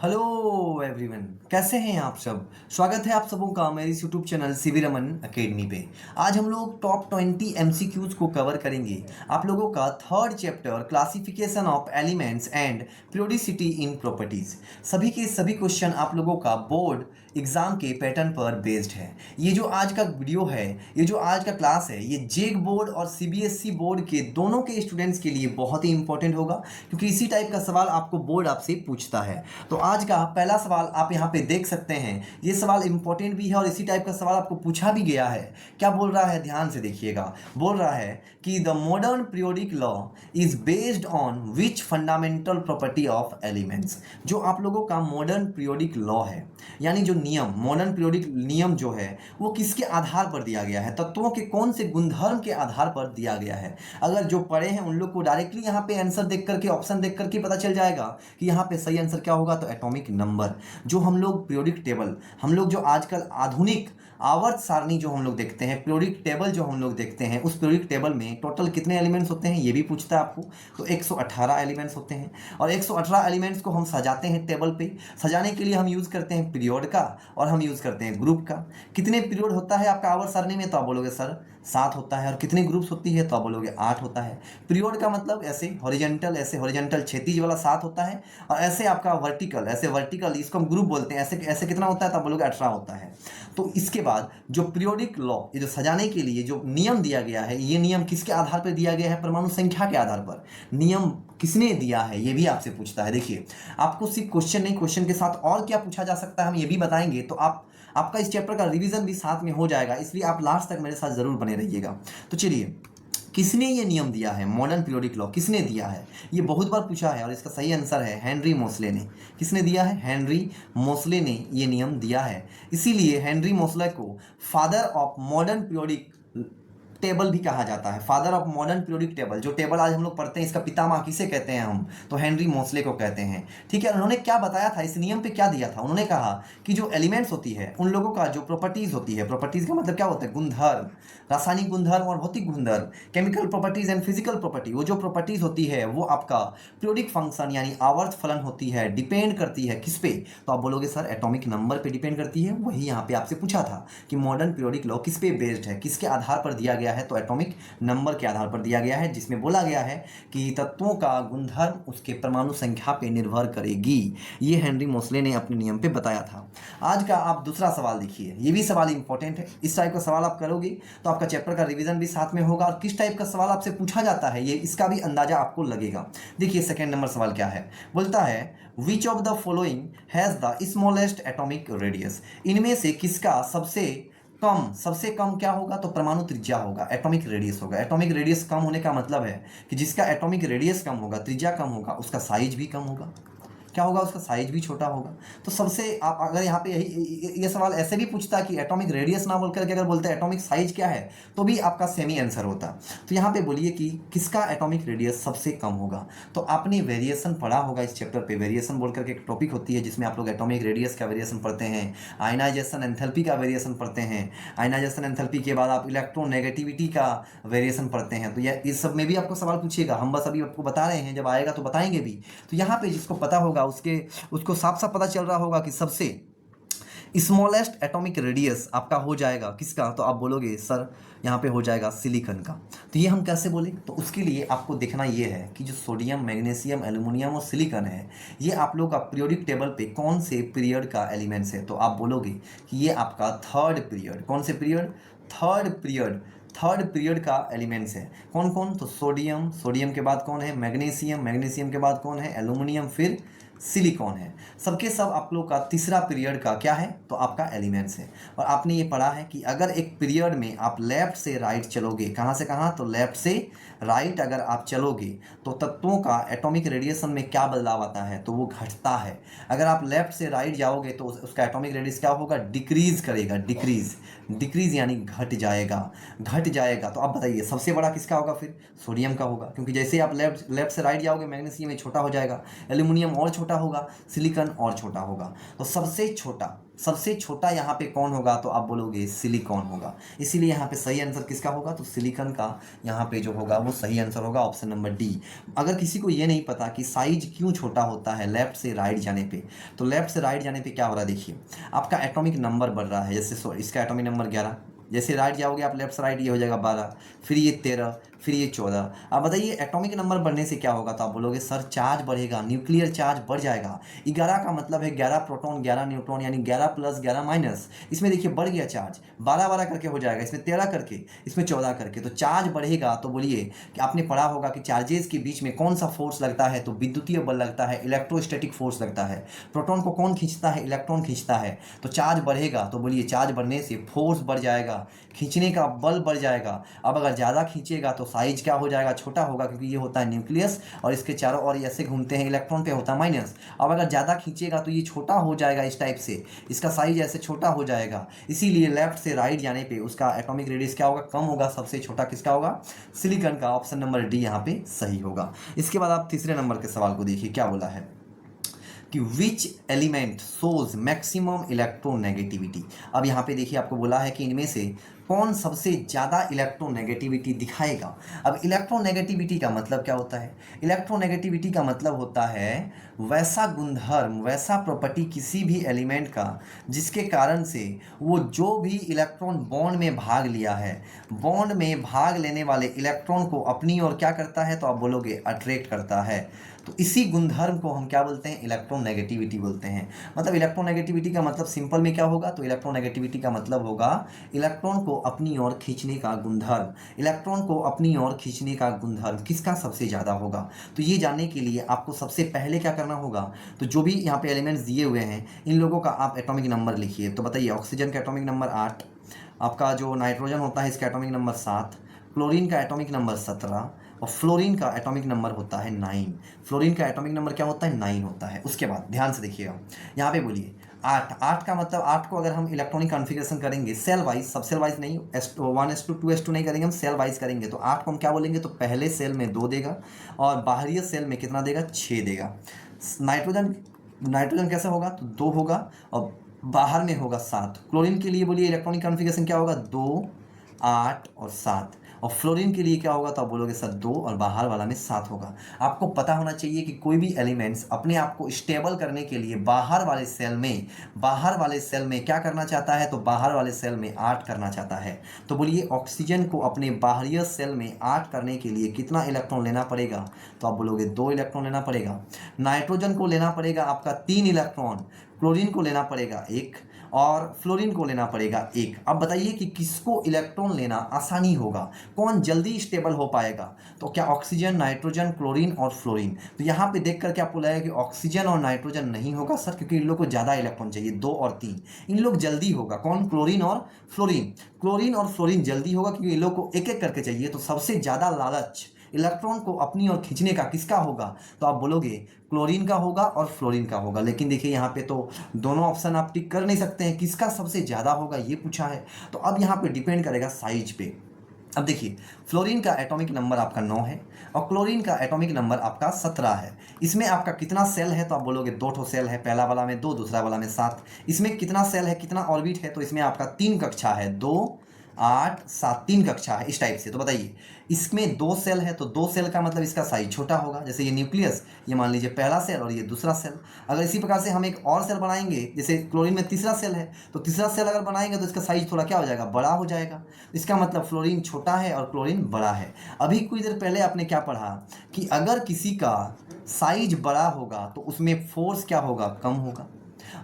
Hello everyone, कैसे हैं आप सब। स्वागत है आप सबों का मेरे इस YouTube channel CV Raman academy पे। आज हम लोग टॉप 20 एमसीक्यूज को कवर करेंगे। आप लोगों का third chapter classification of elements and periodicity in properties. सभी के सभी क्वेश्चन आप लोगों का बोर्ड एग्जाम के पैटर्न पर बेस्ड है। ये जो आज का वीडियो है, ये जो आज का क्लास है, ये जेक बोर्ड और सीबीएसई बोर्ड के दोनों के स्टूडेंट्स के लिए बहुत ही इंपॉर्टेंट होगा, क्योंकि इसी टाइप का सवाल आपको बोर्ड आपसे पूछता है। तो आज का पहला सवाल आप यहाँ पे देख सकते हैं। ये सवाल इंपॉर्टेंट भी है और इसी टाइप का सवाल आपको पूछा भी गया है। क्या बोल रहा है, ध्यान से देखिएगा। बोल रहा है कि the modern periodic law is based on which fundamental property of elements. जो आप लोगों का मॉडर्न पीरियोडिक लॉ है, यानी जो नियम, मॉडर्न पीरियोडिक नियम जो है, वो किसके आधार पर दिया गया है, तत्वों के कौन से गुणधर्म के आधार पर दिया गया है। अगर जो पढ़े हैं उन लोग को डायरेक्टली यहाँ पे आंसर देख करके, ऑप्शन देख करके पता चल जाएगा कि यहाँ पे सही आंसर क्या होगा। तो एटॉमिक नंबर, जो हम लोग पीरियोडिक टेबल, हम लोग जो आजकल आधुनिक आवर्त सारणी जो हम लोग देखते हैं, पीरियोडिक टेबल जो हम लोग देखते हैं, उस पीरियोडिक टेबल में टोटल कितने एलिमेंट्स होते हैं ये भी पूछता है आपको। तो 118 एलिमेंट्स होते हैं और 118 एलिमेंट्स को हम सजाते हैं टेबल पे। सजाने के लिए हम यूज़ करते हैं पीरियड का और हम यूज़ करते हैं ग्रुप का। कितने पीरियड होता है आपका आवर्त सारणी में, तो आप बोलोगे सर 7 होता है। और कितने ग्रुप्स होती है, तो आप बोलोगे 8 होता है। पीरियड का मतलब ऐसे हॉरिजॉन्टल, ऐसे हॉरिजॉन्टल क्षैतिज वाला 7 होता है, और ऐसे आपका वर्टिकल, ऐसे वर्टिकल, इसको हम ग्रुप बोलते हैं। ऐसे ऐसे कितना होता है, तो आप बोलोगे 18 होता है। तो इसके बाद जो पीरियोडिक लॉ, ये जो सजाने के लिए जो नियम दिया गया है, ये नियम किसके आधार पर दिया गया है, परमाणु संख्या के आधार पर। नियम किसने दिया है ये भी आपसे पूछता है। देखिए, आपको सिर्फ क्वेश्चन नहीं, क्वेश्चन के साथ और क्या पूछा जा सकता है हम ये भी बताएंगे। तो आपका इस चैप्टर का रिवीजन भी साथ में हो जाएगा, इसलिए आप लास्ट तक मेरे साथ जरूर बने रहिएगा। तो चलिए, किसने ये नियम दिया है, मॉडर्न पीरियोडिक लॉ किसने दिया है, ये बहुत बार पूछा है और इसका सही आंसर है हेनरी मोसले ने। किसने दिया है, हेनरी मोसले ने ये नियम दिया है। इसीलिए हेनरी मोसले को father of modern periodic table भी कहा जाता है। Father of modern periodic table, जो टेबल आज हम लोग पढ़ते हैं, इसका पितामह किसे कहते हैं हम, तो हेनरी मोसले को कहते हैं। ठीक है, उन्होंने क्या बताया था, इस नियम पे क्या दिया था, उन्होंने कहा कि जो एलिमेंट्स होती है उन लोगों का जो प्रॉपर्टीज होती है, प्रॉपर्टीज का मतलब क्या होता है, गुणधर्म, रासायनिक गुणधर्म और भौतिक गुणधर्म, chemical properties and physical property, वो जो प्रॉपर्टीज होती है वो आपका पीरियोडिक फंक्शन यानी आवर्त फलन होती है, डिपेंड करती है किस पे, तो आप बोलोगे सर एटॉमिक नंबर पे डिपेंड करती है। वही यहाँ पे आपसे पूछा था कि मॉडर्न पीरियोडिक लॉ किस पे बेस्ड है, किसके आधार पर दिया गया है, तो एटॉमिक नंबर के आधार पर दिया गया है, जिसमें बोला गया है कि तत्वों का गुणधर्म उसके परमाणु संख्या पे निर्भर करेगी। ये हेनरी मोसले ने अपने नियम पे बताया था। आज का आप दूसरा सवाल देखिए, ये भी सवाल इंपॉर्टेंट है। इस टाइप का सवाल आप करोगे तो आपका चैप्टर का रिवीजन भी साथ में होगा और किस टाइप का सवाल आपसे पूछा जाता है ये इसका भी अंदाजा आपको लगेगा। देखिए, सेकेंड नंबर सवाल क्या है, बोलता है which of the following has the smallest atomic radius. इनमें से किसका सबसे कम क्या होगा, तो परमाणु त्रिज्या होगा, एटॉमिक रेडियस होगा। एटॉमिक रेडियस कम होने का मतलब है कि जिसका एटॉमिक रेडियस कम होगा, त्रिज्या कम होगा, उसका साइज भी कम होगा। क्या होगा, उसका साइज भी छोटा होगा। तो सबसे आप अगर यहाँ पे ये सवाल ऐसे भी पूछता कि एटॉमिक रेडियस ना बोल करके अगर बोलते एटॉमिक साइज क्या है, तो भी आपका सेमी आंसर होता। तो यहाँ पे बोलिए कि किसका एटॉमिक रेडियस सबसे कम होगा। तो आपने वेरिएशन पढ़ा होगा इस चैप्टर पे। वेरिएशन बोल करके एक टॉपिक होती है जिसमें आप लोग एटॉमिक रेडियस का वेरिएशन पढ़ते हैं, आयनाइजेशन एंथैल्पी का वेरिएशन पढ़ते हैं। आयनाइजेशन एंथैल्पी के बाद आप इलेक्ट्रोनेगेटिविटी का वेरिएशन पढ़ते हैं। तो यह इस सब में भी आपको सवाल पूछेगा, हम बस अभी आपको बता रहे हैं, जब आएगा तो बताएंगे भी। तो यहाँ पे जिसको पता होगा उसको साफ साफ पता चल रहा होगा कि सबसे स्मॉलेस्ट एटॉमिक रेडियस आपका हो जाएगा किसका, तो आप बोलोगे सर यहाँ पे हो जाएगा सिलिकॉन का। तो ये हम कैसे बोले, तो उसके लिए आपको देखना ये है कि जो सोडियम, मैग्नीशियम, एल्यूमिनियम और सिलिकॉन है, ये आप लोग का पीरियोडिक टेबल पे कौन से पीरियड का एलिमेंट्स है, तो आप बोलोगे कि ये आपका थर्ड पीरियड, कौन से पीरियड, थर्ड पीरियड का एलिमेंट्स है। कौन कौन, तो सोडियम के बाद कौन है, मैग्नीशियम के बाद कौन है, एल्यूमिनियम, फिर सिलिकॉन है। सबके सब आप लोग का तीसरा पीरियड का क्या है, तो आपका एलिमेंट्स है। और आपने ये पढ़ा है कि अगर एक पीरियड में आप लेफ्ट से राइट चलोगे, कहाँ से कहाँ, तो लेफ्ट से राइट अगर आप चलोगे तो तत्वों का एटॉमिक रेडिएशन में क्या बदलाव आता है, तो वो घटता है। अगर आप लेफ्ट से राइट जाओगे तो उसका एटॉमिक रेडियस क्या होगा, डिक्रीज करेगा, डिक्रीज यानी घट जाएगा। तो आप बताइए सबसे बड़ा किसका होगा, फिर सोडियम का होगा, क्योंकि जैसे आप लेफ्ट से राइट जाओगे मैग्नीशियम में छोटा हो जाएगा, एल्यूमिनियम और छोटा छोटा होगा, सिलिकॉन और छोटा होगा। तो सबसे छोटा यहाँ पे कौन होगा, तो आप बोलोगे सिलिकॉन होगा। इसीलिए यहाँ पे सही आंसर किसका होगा, तो सिलिकॉन का यहाँ पे जो होगा वो सही आंसर होगा, ऑप्शन नंबर डी। अगर किसी को ये नहीं पता कि साइज क्यों छोटा होता है लेफ्ट से राइट जाने पे, तो लेफ्ट से राइट जाने पे क्या हो रहा है, देखिए आपका एटॉमिक नंबर बढ़ रहा है। जैसे इसका एटॉमिक नंबर 11, जैसे राइट जाओगे आप लेफ्ट से राइट, ये हो जाएगा 12, फिर ये 13, फिर ये 14। अब बताइए एटॉमिक नंबर बढ़ने से क्या होगा, तो आप बोलोगे सर चार्ज बढ़ेगा, न्यूक्लियर चार्ज बढ़ जाएगा। 11 का मतलब है 11 प्रोटॉन 11 न्यूट्रॉन, यानी 11 प्लस 11 माइनस। इसमें देखिए बढ़ गया चार्ज, 12 करके हो जाएगा, इसमें 13 करके, इसमें 14 करके, तो चार्ज बढ़ेगा। तो बोलिए कि आपने पढ़ा होगा कि चार्जेस के बीच में कौन सा फोर्स लगता है, तो विद्युतीय बल लगता है, इलेक्ट्रोस्टैटिक फोर्स लगता है। प्रोटॉन को कौन खींचता है, इलेक्ट्रॉन खींचता है। तो चार्ज बढ़ेगा, तो बोलिए चार्ज बढ़ने से फोर्स बढ़ जाएगा, खींचने का बल बढ़ जाएगा। अब अगर ज़्यादा खींचेगा तो साइज क्या हो जाएगा, छोटा होगा, क्योंकि ये होता है न्यूक्लियस और इसके चारों ओर ऐसे घूमते हैं, इलेक्ट्रॉन पे होता है माइनस। अब अगर ज़्यादा खींचेगा तो ये छोटा हो जाएगा, इस टाइप से इसका साइज ऐसे छोटा हो जाएगा। इसीलिए लेफ्ट से राइट जाने पे उसका एटॉमिक रेडियस क्या होगा, कम होगा। सबसे छोटा किसका होगा, सिलिकॉन का। ऑप्शन नंबर डी यहाँ पे सही होगा। इसके बाद आप तीसरे नंबर के सवाल को देखिए, क्या बोला है कि which element shows maximum electronegativity. अब यहाँ पे देखिए आपको बोला है कि इनमें से कौन सबसे ज़्यादा इलेक्ट्रोनेगेटिविटी दिखाएगा। अब इलेक्ट्रोनेगेटिविटी का मतलब क्या होता है, इलेक्ट्रोनेगेटिविटी का मतलब होता है वैसा गुणधर्म, वैसा प्रॉपर्टी किसी भी एलिमेंट का जिसके कारण से वो जो भी इलेक्ट्रॉन बॉन्ड में भाग लिया है, बॉन्ड में भाग लेने वाले इलेक्ट्रॉन को अपनी ओर क्या करता है, तो आप बोलोगे अट्रैक्ट करता है। तो इसी गुणधर्म को हम क्या बोलते हैं, इलेक्ट्रोनेगेटिविटी बोलते हैं। मतलब इलेक्ट्रोनेगेटिविटी का मतलब सिंपल में क्या होगा, तो इलेक्ट्रोनेगेटिविटी का मतलब होगा इलेक्ट्रॉन को अपनी ओर खींचने का गुणधर्म। इलेक्ट्रॉन को अपनी ओर खींचने का गुणधर्म किसका सबसे ज़्यादा होगा। तो ये जानने के लिए आपको सबसे पहले क्या करना होगा, तो जो भी यहाँ पे एलिमेंट्स दिए हुए हैं इन लोगों का आप एटॉमिक नंबर लिखिए। तो बताइए ऑक्सीजन का एटॉमिक नंबर 8, आपका जो नाइट्रोजन होता है इसका एटॉमिक नंबर 7, क्लोरीन का एटॉमिक नंबर 17 और फ्लोरीन का एटॉमिक नंबर होता है 9। फ्लोरीन का एटॉमिक नंबर क्या होता है, 9 होता है। उसके बाद ध्यान से देखिएगा, यहाँ पे बोलिए 8 का मतलब 8 को अगर हम इलेक्ट्रॉनिक कॉन्फ़िगरेशन करेंगे सेल वाइज, सब सेल वाइज नहीं, 1s2 2s2 नहीं करेंगे, हम सेल वाइज करेंगे। तो 8 को हम क्या बोलेंगे, तो पहले सेल में 2 देगा और बाहरी सेल में कितना देगा, 6 देगा। नाइट्रोजन कैसे होगा, तो 2 होगा और बाहर में होगा 7। क्लोरीन के लिए बोलिए इलेक्ट्रॉनिक कॉन्फ़िगरेशन क्या होगा, 2 8 और 7। और फ्लोरीन के लिए क्या होगा, तो आप बोलोगे सर 2 और बाहर वाला में 7 होगा। आपको पता होना चाहिए कि कोई भी एलिमेंट्स अपने आप को स्टेबल करने के लिए बाहर वाले सेल में क्या करना चाहता है, तो बाहर वाले सेल में 8 करना चाहता है। तो बोलिए ऑक्सीजन को अपने बाहरी सेल में 8 करने के लिए कितना इलेक्ट्रॉन लेना पड़ेगा, तो आप बोलोगे 2 इलेक्ट्रॉन लेना पड़ेगा। नाइट्रोजन को लेना पड़ेगा आपका 3 इलेक्ट्रॉन, क्लोरीन को लेना पड़ेगा 1 और फ्लोरीन को लेना पड़ेगा 1। अब बताइए कि किसको इलेक्ट्रॉन लेना आसानी होगा, कौन जल्दी स्टेबल हो पाएगा, तो क्या ऑक्सीजन, नाइट्रोजन, क्लोरीन और फ्लोरीन। तो यहाँ पे देख करके आपको लगेगा कि ऑक्सीजन और नाइट्रोजन नहीं होगा सर, क्योंकि इन लोग को ज़्यादा इलेक्ट्रॉन चाहिए, 2 और 3। इन लोग जल्दी होगा, कौन, क्लोरीन और फ्लोरीन जल्दी होगा, क्योंकि इन लोग को एक एक करके चाहिए। तो सबसे ज़्यादा लालच इलेक्ट्रॉन को अपनी ओर खींचने का किसका होगा, तो आप बोलोगे क्लोरीन का होगा और फ्लोरीन का होगा। लेकिन देखिए यहाँ पे तो दोनों ऑप्शन आप टिक कर नहीं सकते हैं, किसका सबसे ज़्यादा होगा ये पूछा है। तो अब यहाँ पे डिपेंड करेगा साइज पे। अब देखिए फ्लोरीन का एटॉमिक नंबर आपका 9 है और क्लोरीन का एटॉमिक नंबर आपका 17 है। इसमें आपका कितना सेल है, तो आप बोलोगे 2 ठो सेल है, पहला वाला में 2, दूसरा वाला में 7। इसमें कितना सेल है, कितना ऑर्बिट है, तो इसमें आपका 3 कक्षा है, 2 8 7, 3 कक्षा है, इस टाइप से। तो बताइए इसमें 2 सेल है, तो 2 सेल का मतलब इसका साइज छोटा होगा। जैसे ये न्यूक्लियस, ये मान लीजिए पहला सेल और ये दूसरा सेल। अगर इसी प्रकार से हम एक और सेल बनाएंगे, जैसे क्लोरीन में तीसरा सेल है, तो तीसरा सेल अगर बनाएंगे तो इसका साइज थोड़ा क्या हो जाएगा, बड़ा हो जाएगा। इसका मतलब फ्लोरीन छोटा है और क्लोरीन बड़ा है। अभी कुछ देर पहले आपने क्या पढ़ा कि अगर किसी का साइज बड़ा होगा तो उसमें फोर्स क्या होगा, कम होगा,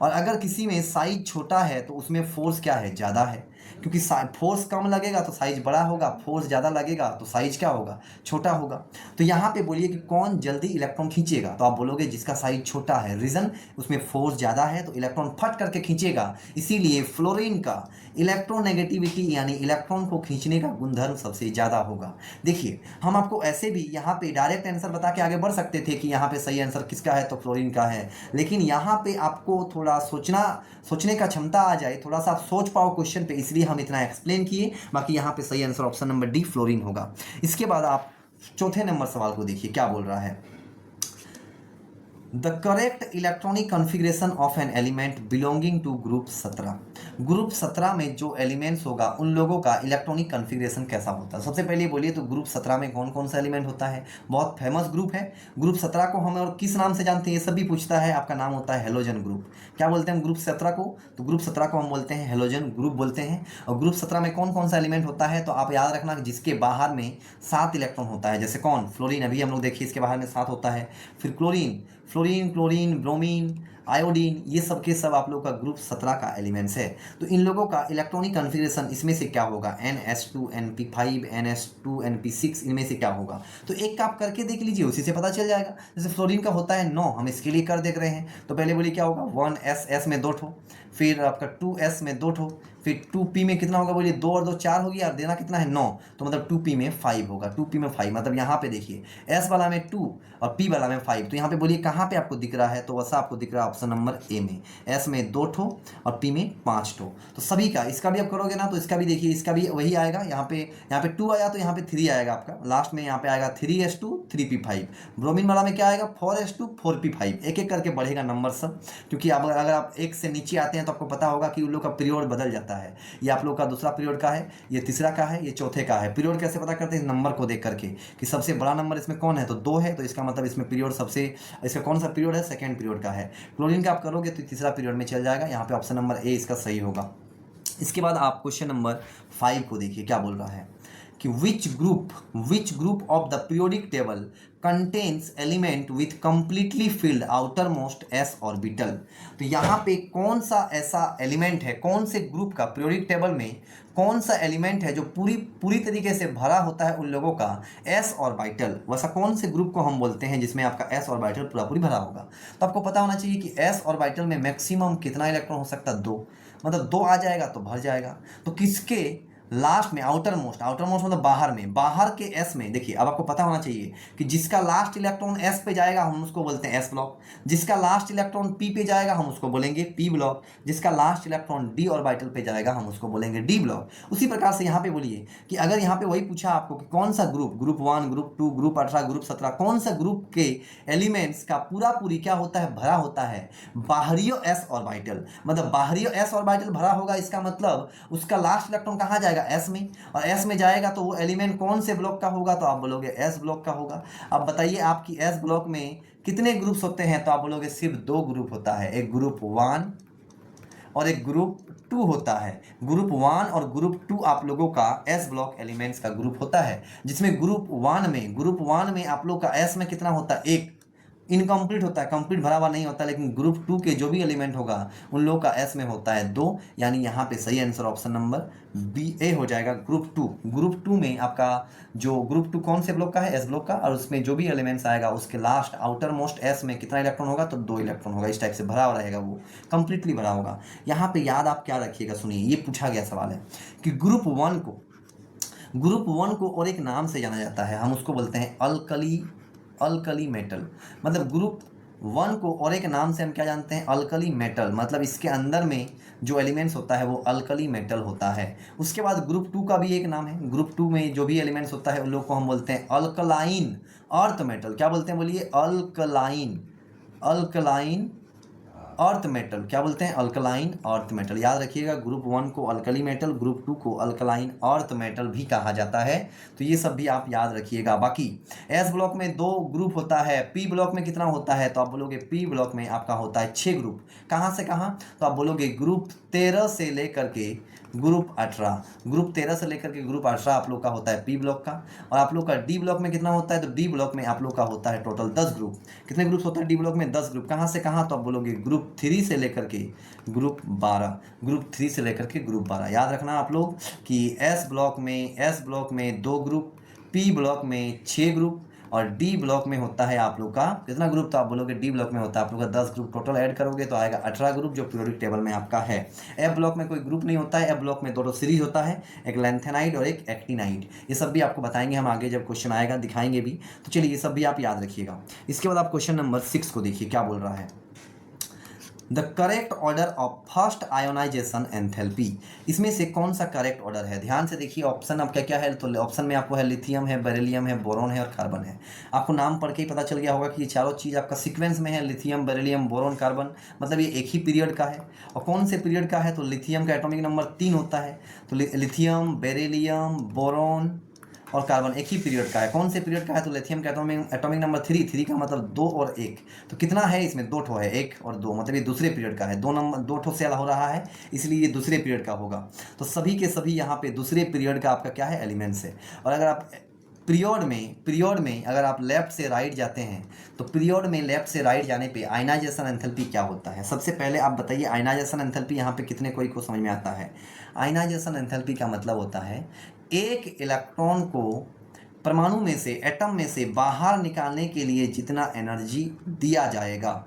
और अगर किसी में साइज छोटा है तो उसमें फोर्स क्या है, ज़्यादा है। क्योंकि फोर्स कम लगेगा तो साइज बड़ा होगा, फोर्स ज़्यादा लगेगा तो साइज क्या होगा, छोटा होगा। तो यहाँ पे बोलिए कि कौन जल्दी इलेक्ट्रॉन खींचेगा, तो आप बोलोगे जिसका साइज छोटा है। रीज़न, उसमें फोर्स ज़्यादा है तो इलेक्ट्रॉन फट करके खींचेगा। इसीलिए फ्लोरीन का इलेक्ट्रोनेगेटिविटी यानी इलेक्ट्रॉन को खींचने का गुणधर्म सबसे ज़्यादा होगा। देखिए हम आपको ऐसे भी यहाँ पे डायरेक्ट आंसर बता के आगे बढ़ सकते थे कि यहाँ पे सही आंसर किसका है, तो फ्लोरीन का है। लेकिन यहाँ पे आपको थोड़ा सोचने का क्षमता आ जाए, थोड़ा सा आप सोच पाओ क्वेश्चन पे, इसलिए हम इतना एक्सप्लेन किए। बाकी यहाँ पे सही answer option number D fluorine होगा। इसके बाद आप चौथे नंबर सवाल को देखिए क्या बोल रहा है the correct electronic configuration of an element belonging to group 17। Group 17 में जो एलिमेंट्स होगा उन लोगों का इलेक्ट्रॉनिक कॉन्फ़िगरेशन कैसा होता है। सबसे पहले बोलिए तो ग्रुप 17 में कौन कौन सा एलिमेंट होता है। बहुत फेमस ग्रुप है ग्रुप 17 को हम, और किस नाम से जानते हैं ये सब भी पूछता है। आपका नाम होता है हेलोजन ग्रुप। क्या बोलते हैं ग्रुप 17 को, तो ग्रुप 17 को हम बोलते हैं हेलोजन ग्रुप बोलते हैं। और ग्रुप 17 में कौन कौन सा एलिमेंट होता है, तो आप याद रखना जिसके बाहर में 7 इलेक्ट्रॉन होता है। जैसे कौन, फ्लोरीन, अभी हम लोग देखिए इसके बाहर में 7 होता है। फिर chlorine, fluorine, chlorine, bromine, iodine, ये सब के सब आप लोग का ग्रुप 17 का एलिमेंट्स है। तो इन लोगों का इलेक्ट्रॉनिक कॉन्फ़िगरेशन इसमें से क्या होगा, NS2 NP5 NS2 NP6, इनमें से क्या होगा। तो एक का आप करके देख लीजिए, उसी से पता चल जाएगा। जैसे फ्लोरीन का होता है 9, हम इसके लिए कर देख रहे हैं। तो पहले बोलिए क्या होगा, 1S में 2 ठो, फिर आपका 2S में 2 ठो, फिर 2P में कितना होगा, बोलिए 2 और 2 4 होगी, और देना कितना है 9, तो मतलब 2P में 5 होगा। 2P में 5 मतलब यहाँ पे देखिए S वाला में 2 और P वाला में 5। तो यहाँ पे बोलिए कहाँ पे आपको दिख रहा है, तो वैसा आपको दिख रहा है ऑप्शन नंबर ए में, S में 2 ठो और P में 5 ठो। तो सभी का, इसका भी आप करोगे ना तो इसका भी देखिए, इसका भी वही आएगा। यहाँ पे 2 आया तो यहाँ पे 3 आएगा आपका, लास्ट में यहाँ पे आएगा 3S2 3P5। ब्रोमीन वाला में क्या आएगा, 4S2 4P5। एक एक करके बढ़ेगा नंबर सब, क्योंकि अब अगर आप एक से नीचे आते हैं तो आपको पता होगा कि उन लोग का पीरियड बदल जाता है। ये आप लोग का दूसरा पीरियड का है, ये तीसरा का है, ये चौथे का है। पीरियड कैसे पता करते हैं, नंबर को देख करके कि सबसे बड़ा नंबर इसमें कौन है, तो 2 है, तो इसका मतलब इसमें पीरियड सबसे, इसका कौन सा पीरियड है, सेकेंड पीरियड का है। क्लोरीन का आप करोगे तो तीसरा पीरियड में चल जाएगा। यहाँ पे ऑप्शन नंबर ए इसका सही होगा। इसके बाद आप क्वेश्चन नंबर 5 को देखिए क्या बोल रहा है कि which group of the periodic table contains element with completely filled outer most S orbital. तो यहाँ पे कौन सा ऐसा एलिमेंट है, कौन से ग्रुप का पीरियोडिक टेबल में कौन सा एलिमेंट है जो पूरी तरीके से भरा होता है उन लोगों का एस ऑर्बिटल। वैसा कौन से ग्रुप को हम बोलते हैं जिसमें आपका एस ऑर्बिटल पूरी भरा होगा। तो आपको पता होना चाहिए कि एस ऑर्बिटल में मैक्सिमम कितना इलेक्ट्रॉन हो सकता है, 2। मतलब 2 आ जाएगा तो भर जाएगा। तो किसके लास्ट में, आउटर मोस्ट मतलब बाहर के एस में, देखिए अब आपको पता होना चाहिए कि जिसका लास्ट इलेक्ट्रॉन एस पे जाएगा हम उसको बोलते हैं एस ब्लॉक, जिसका लास्ट इलेक्ट्रॉन पी पे जाएगा हम उसको बोलेंगे पी ब्लॉक, जिसका लास्ट इलेक्ट्रॉन डी ऑर्बिटल पे जाएगा हम उसको बोलेंगे डी ब्लॉक। उसी प्रकार से यहाँ पे बोलिए कि अगर यहाँ पे वही पूछा आपको कि कौन सा ग्रुप 1, ग्रुप 2, ग्रुप 18, ग्रुप 17, कौन सा ग्रुप के एलिमेंट्स का पूरी क्या होता है, भरा होता है बाहरी एस ऑर्बिटल। मतलब बाहरी एस ऑर्बिटल भरा होगा, इसका मतलब उसका लास्ट इलेक्ट्रॉन कहाँ जाएगा, एस में, और एस में जाएगा तो वो एलिमेंट कौन से ब्लॉक का होगा, तो आप बोलोगे एस ब्लॉक का होगा। अब बताइए आपकी एस ब्लॉक में कितने ग्रुप्स होते हैं, तो आप बोलोगे सिर्फ 2 ग्रुप होता है, एक ग्रुप 1 और एक ग्रुप 2 होता है। ग्रुप 1 और ग्रुप 2 आप लोगों का एस ब्लॉक एलिमेंट्स का ग्रुप होता है, जिसमें ग्रुप 1 में आप लोग का एस में कितना होता है, 1 इनकम्प्लीट होता है, कंप्लीट भरा हुआ नहीं होता। लेकिन ग्रुप 2 के जो भी एलिमेंट होगा उन लोगों का एस में होता है 2, यानी यहाँ पे सही आंसर ऑप्शन नंबर बी ए हो जाएगा, ग्रुप 2। ग्रुप 2 में आपका जो ग्रुप 2 कौन से ब्लॉक का है, एस ब्लॉक का, और उसमें जो भी एलिमेंट्स आएगा उसके लास्ट आउटर मोस्ट एस में कितना इलेक्ट्रॉन होगा, तो 2 इलेक्ट्रॉन होगा। इस टाइप से भरा हुआ रहेगा, वो कंप्लीटली भरा होगा। यहाँ पे याद आप क्या रखिएगा, सुनिए, ये पूछा गया सवाल है कि ग्रुप 1 को और एक नाम से जाना जाता है, हम उसको बोलते हैं अल्कली मेटल। मतलब ग्रुप 1 को और एक नाम से हम क्या जानते हैं, अल्कली मेटल। मतलब इसके अंदर में जो एलिमेंट्स होता है वो अल्कली मेटल होता है। उसके बाद ग्रुप 2 का भी एक नाम है, ग्रुप 2 में जो भी एलिमेंट्स होता है उन लोग को हम बोलते हैं अल्कलाइन अर्थ मेटल। क्या बोलते हैं, बोलिए, अल्कलाइन अर्थ मेटल। क्या बोलते हैं, अल्कलाइन अर्थ मेटल। याद रखिएगा, ग्रुप 1 को अल्कली मेटल, ग्रुप 2 को अल्कलाइन अर्थ मेटल भी कहा जाता है। तो ये सब भी आप याद रखिएगा। बाकी एस ब्लॉक में 2 ग्रुप होता है, पी ब्लॉक में कितना होता है, तो आप बोलोगे पी ब्लॉक में आपका होता है 6 ग्रुप। कहाँ से कहाँ, तो आप बोलोगे ग्रुप 13 से लेकर के ग्रुप 18, ग्रुप 13 से लेकर के ग्रुप 18 आप लोग का होता है पी ब्लॉक का। और आप लोग का डी ब्लॉक में कितना होता है, तो डी ब्लॉक में आप लोग का होता है टोटल 10 ग्रुप। कितने ग्रुप्स होते हैं डी ब्लॉक में, 10 ग्रुप। कहाँ से कहाँ, तो आप बोलोगे ग्रुप 3 से लेकर के ग्रुप 12, ग्रुप 3 से लेकर के ग्रुप 12। याद रखना आप लोग कि एस ब्लॉक में 2 ग्रुप, पी ब्लॉक में 6 ग्रुप, और डी ब्लॉक में होता है आप लोग का कितना ग्रुप, तो आप बोलोगे डी ब्लॉक में होता है आप लोग का 10 ग्रुप। टोटल ऐड करोगे तो आएगा 18 ग्रुप जो पीरियोडिक टेबल में आपका है। एफ ब्लॉक में कोई ग्रुप नहीं होता है, एफ ब्लॉक में 2 सीरीज होता है, एक लैंथेनाइड और एक एक्टिनाइड। ये सब भी आपको बताएंगे हम आगे, जब क्वेश्चन आएगा दिखाएंगे भी। तो चलिए ये सब भी आप याद रखिएगा। इसके बाद आप क्वेश्चन नंबर 6 को देखिए क्या बोल रहा है। The correct order of first ionization enthalpy, इसमें से कौन सा करेक्ट ऑर्डर है? ध्यान से देखिए, ऑप्शन आपका क्या है, तो ऑप्शन में आपको है लिथियम है, बेरिलियम है, बोरॉन है और कार्बन है। आपको नाम पढ़ के ही पता चल गया होगा कि ये चारों चीज़ आपका सीक्वेंस में है, लिथियम, बेरिलियम, बोरॉन, कार्बन, मतलब ये एक ही पीरियड का है। और कौन से पीरियड का है? तो लिथियम का एटॉमिक नंबर 3 होता है, तो लिथियम, बेरिलियम, बोरॉन और कार्बन एक ही पीरियड का है। कौन से पीरियड का है? तो लिथियम का एटॉमिक नंबर 3 का मतलब 2 और 1, तो कितना है इसमें? 2 ठो है, 1 और 2, मतलब ये दूसरे पीरियड का है। 2 ठो सेल हो रहा है, इसलिए ये दूसरे पीरियड का होगा। तो सभी के सभी यहाँ पे दूसरे पीरियड का आपका क्या है? एलिमेंट्स है। और अगर आप पीरियड में अगर आप लेफ्ट से राइट जाते हैं, तो पीरियड में लेफ्ट से राइट जाने पे आयनाइजेशन एंथैल्पी क्या होता है? सबसे पहले आप बताइए, आयनाइजेशन एंथैल्पी यहाँ पे कितने कोई को समझ में आता है? आयनाइजेशन एंथैल्पी का मतलब होता है एक इलेक्ट्रॉन को परमाणु में से, एटम में से बाहर निकालने के लिए जितना एनर्जी दिया जाएगा।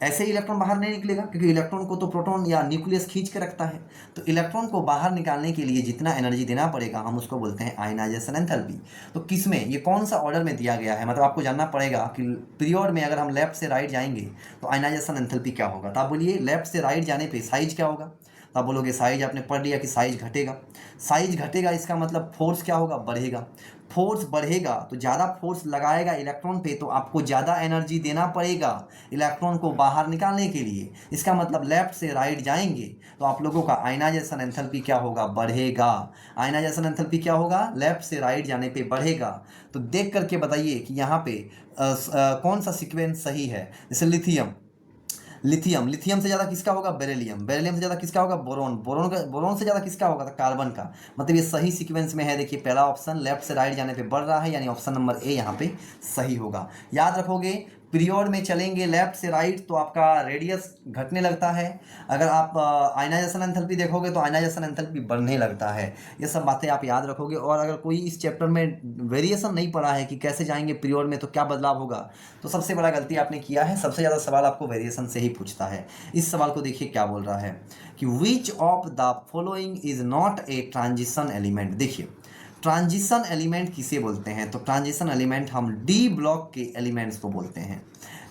ऐसे इलेक्ट्रॉन बाहर नहीं निकलेगा, क्योंकि इलेक्ट्रॉन को तो प्रोटॉन या न्यूक्लियस खींच के रखता है। तो इलेक्ट्रॉन को बाहर निकालने के लिए जितना एनर्जी देना पड़ेगा, हम उसको बोलते हैं आयनाइजेशन एंथैल्पी। तो किसमें, ये कौन सा ऑर्डर में दिया गया है? मतलब आपको जानना पड़ेगा कि पीरियड में अगर हम लेफ्ट से राइट जाएंगे तो आयनाइजेशन एंथैल्पी क्या होगा। तो आप बोलिए, लेफ्ट से राइट जाने पर साइज क्या होगा? तो आप बोलोगे साइज, आपने पढ़ लिया कि साइज घटेगा। साइज घटेगा, इसका मतलब फोर्स क्या होगा? बढ़ेगा। फोर्स बढ़ेगा तो ज़्यादा फोर्स लगाएगा इलेक्ट्रॉन पे, तो आपको ज़्यादा एनर्जी देना पड़ेगा इलेक्ट्रॉन को बाहर निकालने के लिए। इसका मतलब लेफ्ट से राइट जाएंगे तो आप लोगों का आयनाइजेशन एंथैल्पी क्या होगा? बढ़ेगा। आयनाइजेशन एंथैल्पी क्या होगा? लेफ्ट से राइट जाने पे बढ़ेगा। तो देख करके बताइए कि यहाँ पे कौन सा सीक्वेंस सही है। जैसे लिथियम से ज़्यादा किसका होगा? बेरिलियम से ज़्यादा किसका होगा? बोरोन से ज़्यादा किसका होगा? तो कार्बन का। मतलब ये सही सीक्वेंस में है। देखिए, पहला ऑप्शन लेफ्ट से राइट जाने पे बढ़ रहा है, यानी ऑप्शन नंबर ए यहाँ पे सही होगा। याद रखोगे, पीरियड में चलेंगे लेफ्ट से राइट तो आपका रेडियस घटने लगता है। अगर आप आयनाइजेशन एंथैल्पी देखोगे तो आयनाइजेशन एंथैल्पी बढ़ने लगता है। ये सब बातें आप याद रखोगे। और अगर कोई इस चैप्टर में वेरिएशन नहीं पढ़ा है कि कैसे जाएंगे पीरियड में तो क्या बदलाव होगा, तो सबसे बड़ा गलती आपने किया है। सबसे ज़्यादा सवाल आपको वेरिएशन से ही पूछता है। इस सवाल को देखिए क्या बोल रहा है कि which of the following is not a transition element. देखिए, ट्रांजिशन एलिमेंट किसे बोलते हैं? तो ट्रांजिशन एलिमेंट हम डी ब्लॉक के एलिमेंट्स को बोलते हैं।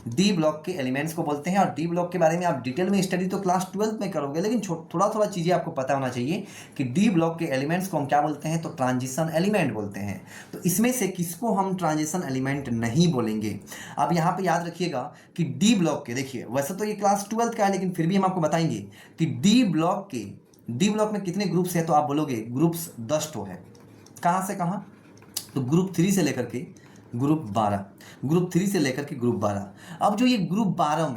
डी ब्लॉक के एलिमेंट्स को बोलते हैं। और डी ब्लॉक के बारे में आप डिटेल में स्टडी तो क्लास 12 में करोगे, लेकिन थोड़ा थोड़ा चीज़ें आपको पता होना चाहिए कि डी ब्लॉक के एलिमेंट्स को हम क्या बोलते हैं? तो ट्रांजिशन एलिमेंट बोलते हैं। तो इसमें से किसको हम ट्रांजिशन एलिमेंट नहीं बोलेंगे? अब यहाँ पे याद रखिएगा कि डी ब्लॉक के, देखिए वैसे तो ये क्लास 12 का है, लेकिन फिर भी हम आपको बताएंगे कि डी ब्लॉक में कितने ग्रुप्स हैं। तो आप बोलोगे ग्रुप्स 10 ठो है। कहाँ से कहाँ? तो ग्रुप 3 से लेकर के ग्रुप 12, ग्रुप 3 से लेकर के ग्रुप 12। अब जो ये ग्रुप 12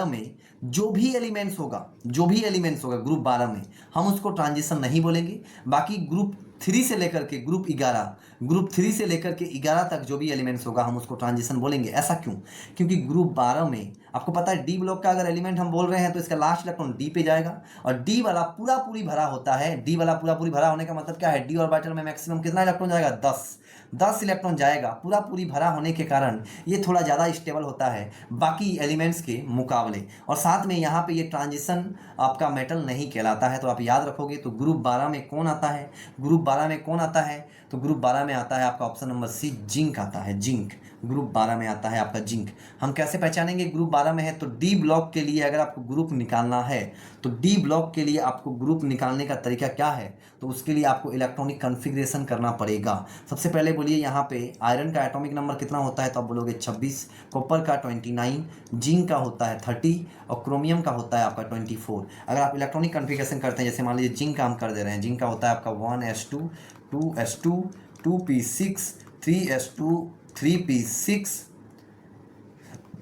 में जो भी एलिमेंट्स होगा ग्रुप 12 में, हम उसको ट्रांजिशन नहीं बोलेंगे। बाकी ग्रुप 3 से लेकर के ग्रुप 11 तक जो भी एलिमेंट्स होगा हम उसको ट्रांजिशन बोलेंगे। ऐसा क्यों? क्योंकि ग्रुप 12 में आपको पता है डी ब्लॉक का अगर एलिमेंट हम बोल रहे हैं तो इसका लास्ट इलेक्ट्रॉन डी पे जाएगा, और डी वाला पूरा पूरी भरा होता है। डी वाला पूरा पूरी भरा होने का मतलब क्या है? डी ऑर्बिटल में मैक्सिमम कितना इलेक्ट्रॉन जाएगा? 10 इलेक्ट्रॉन जाएगा। पूरा पूरी भरा होने के कारण ये थोड़ा ज़्यादा स्टेबल होता है बाकी एलिमेंट्स के मुकाबले। और साथ में यहाँ पे ये ट्रांजिशन आपका मेटल नहीं कहलाता है। तो आप याद रखोगे। तो ग्रुप 12 में कौन आता है? ग्रुप 12 में कौन आता है? तो ग्रुप 12 में आता है आपका ऑप्शन नंबर सी, जिंक आता है। जिंक ग्रुप 12 में आता है आपका जिंक। हम कैसे पहचानेंगे ग्रुप 12 में है? तो डी ब्लॉक के लिए अगर आपको ग्रुप निकालना है, तो डी ब्लॉक के लिए आपको ग्रुप निकालने का तरीका क्या है? तो उसके लिए आपको इलेक्ट्रॉनिक कॉन्फ़िगरेशन करना पड़ेगा। सबसे पहले बोलिए, यहाँ पे आयरन का एटॉमिक नंबर कितना होता है? तो आप बोलोगे 26, कॉपर का 29, जिंक का होता है 30 और क्रोमियम का होता है आपका 24। अगर आप इलेक्ट्रॉनिक कॉन्फ़िगरेशन करते हैं, जैसे मान लीजिए जिंक का हम कर दे रहे हैं, जिंक का होता है आपका 1s2 2s2 2p6 3s2 3p6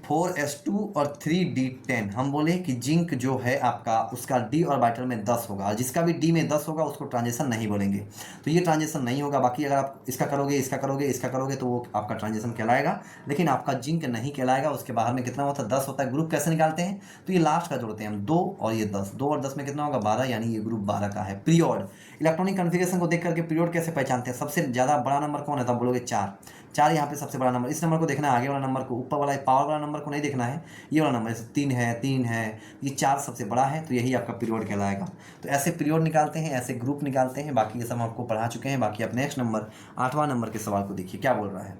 4s2 और 3d10। हम बोले कि जिंक जो है आपका उसका डी ऑर्बिटल में 10 होगा, और जिसका भी डी में 10 होगा उसको ट्रांजिशन नहीं बोलेंगे। तो ये ट्रांजिशन नहीं होगा। बाकी अगर आप इसका करोगे तो वो आपका ट्रांजिशन कहलाएगा, लेकिन आपका जिंक नहीं कहलाएगा। उसके बाहर में कितना होता है? 10 होता है। ग्रुप कैसे निकालते हैं? तो ये लास्ट का जोड़ते हैं हम, 2 और ये 10, 2 और 10 में कितना होगा? 12, यानी ये ग्रुप 12 का है। पीरियड, इलेक्ट्रॉनिक कॉन्फ़िगरेशन को देख करके पीरियड कैसे पहचानते हैं? सबसे ज़्यादा बड़ा नंबर कौन है? तो आप बोलोगे 4 यहाँ पे सबसे बड़ा नंबर। इस नंबर को देखना है, आगे वाला नंबर को, ऊपर वाला पावर वाला नंबर को नहीं देखना है। ये वाला नंबर जैसे 3 है, ये 4 सबसे बड़ा है, तो यही आपका पीरियड कहलाएगा। तो ऐसे पीरियड निकालते हैं, ऐसे ग्रुप निकालते हैं। बाकी ये सब हम आपको पढ़ा चुके हैं। बाकी आप नेक्स्ट नंबर 8वां नंबर के सवाल को देखिए क्या बोल रहा है।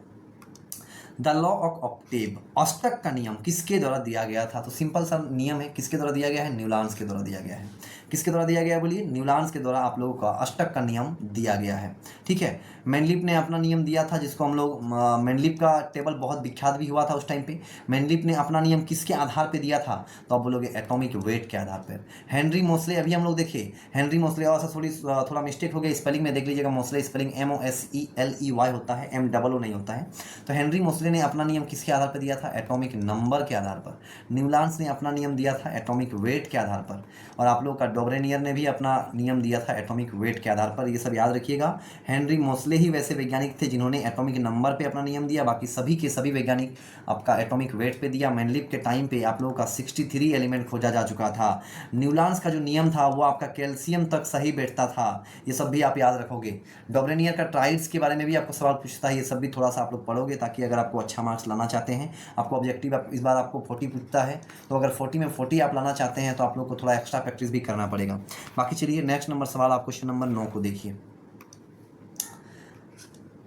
द लॉ ऑफ ऑक्टेव, अष्टक का नियम किसके द्वारा दिया गया था? तो सिंपल सा नियम है, किसके द्वारा दिया गया है? न्यूलान्स के द्वारा दिया गया है। किसके द्वारा दिया गया है बोलिए? न्यूलान्स के द्वारा आप लोगों का अष्टक का नियम दिया गया है। ठीक है, मेंडलीफ ने अपना नियम दिया था, जिसको हम लोग मेंडलीफ का टेबल बहुत विख्यात भी हुआ था उस टाइम पे। मेंडलीफ ने अपना नियम किसके आधार पे दिया था? तो आप बोलोगे एटॉमिक वेट के आधार पर। हेनरी मोसले, अभी हम लोग देखिए हेनरी मोसले, और थोड़ा मिस्टेक हो गया स्पेलिंग में, देख लीजिएगा। मोसले स्पेलिंग MOSELEY होता है, MOO नहीं होता है। तो हेनरी मोसले ने अपना नियम किसके आधार पर दिया था? एटॉमिक नंबर के आधार पर। न्यूलान्स ने अपना नियम दिया था एटॉमिक वेट के आधार पर। और आप लोग का डोब्रेनियर ने भी अपना नियम दिया था एटॉमिक वेट के आधार पर। ये सब याद रखिएगा। हेनरी मोसले ही वैसे वैज्ञानिक थे जिन्होंने एटॉमिक नंबर पे अपना नियम दिया, बाकी सभी के सभी वैज्ञानिक आपका एटॉमिक वेट पे दिया। मेंडलीफ के टाइम पे आप लोगों का 63 एलिमेंट खोजा जा चुका था। न्यूलान्स का जो नियम था वो आपका कैल्शियम तक सही बैठता था। ये सब भी आप याद रखोगे। डोब्रेनियर का ट्राइड्स के बारे में भी आपको सवाल पूछता है, ये सब भी थोड़ा सा आप लोग पढ़ोगे, ताकि अगर आपको अच्छा मार्क्स लाना चाहते हैं, आपको ऑब्जेक्टिव इस बार आपको 40 पूछता है, तो अगर 40 में 40 आप लाना चाहते हैं तो आप लोग को थोड़ा एक्स्ट्रा प्रैक्टिस भी करना पड़ेगा। बाकी चलिए नेक्स्ट नंबर सवाल, आप क्वेश्चन नंबर 9 को देखिए।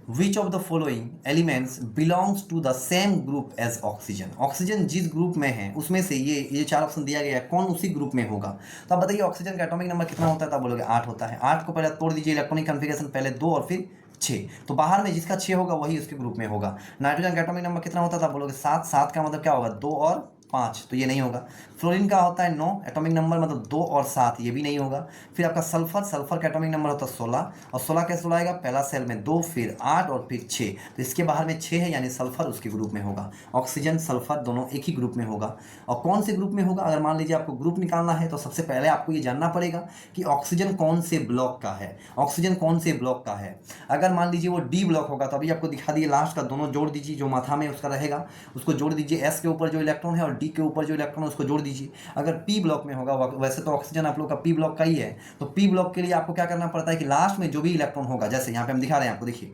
Which of the following elements belongs to the same group as oxygen? Oxygen जिस ग्रुप में है उसमें से ये 4 ऑप्शन दिया गया है, कौन उसी ग्रुप में होगा? तो आप बताइए ऑक्सीजन का एटॉमिक नंबर कितना होता है? तो आप बोलोगे 8 होता है। 8 को पहले तोड़ दीजिए, इलेक्ट्रॉनिक कन्फिगरेशन पहले 2 और फिर 6, तो बाहर में जिसका 6 होगा वही उसके ग्रुप में होगा। नाइट्रोजन का एटॉमिक नंबर कितना होता था? आप बोलोगे 7। 7 का मतलब क्या होगा? 2 और 5, तो ये नहीं होगा। फ्लोरीन का होता है 9, एटॉमिक नंबर मतलब 2 और 7, ये भी नहीं होगा। फिर आपका सल्फर का एटॉमिक नंबर होता है 16, और 16 कैसे आएगा? पहला सेल में 2, फिर 8 और फिर 6, तो इसके बाहर में 6 है, यानी सल्फर उसके ग्रुप में होगा। ऑक्सीजन सल्फर दोनों एक ही ग्रुप में होगा। और कौन से ग्रुप में होगा? अगर मान लीजिए आपको ग्रुप निकालना है तो सबसे पहले आपको ये जानना पड़ेगा कि ऑक्सीजन कौन से ब्लॉक का है। ऑक्सीजन कौन से ब्लॉक का है? अगर मान लीजिए वो डी ब्लॉक होगा तो अभी आपको दिखा दिए, लास्ट का दोनों जोड़ दीजिए, जो माथा में उसका रहेगा उसको जोड़ दीजिए। एस के ऊपर जो इलेक्ट्रॉन है और डी के ऊपर जो इलेक्ट्रॉन है उसको जोड़ दीजिए। अगर पी ब्लॉक में होगा, वैसे तो ऑक्सीजन आप लोग का पी ब्लॉक का ही है, तो पी ब्लॉक के लिए आपको क्या करना पड़ता है कि लास्ट में जो भी इलेक्ट्रॉन होगा, जैसे यहाँ पे हम दिखा रहे हैं आपको, देखिए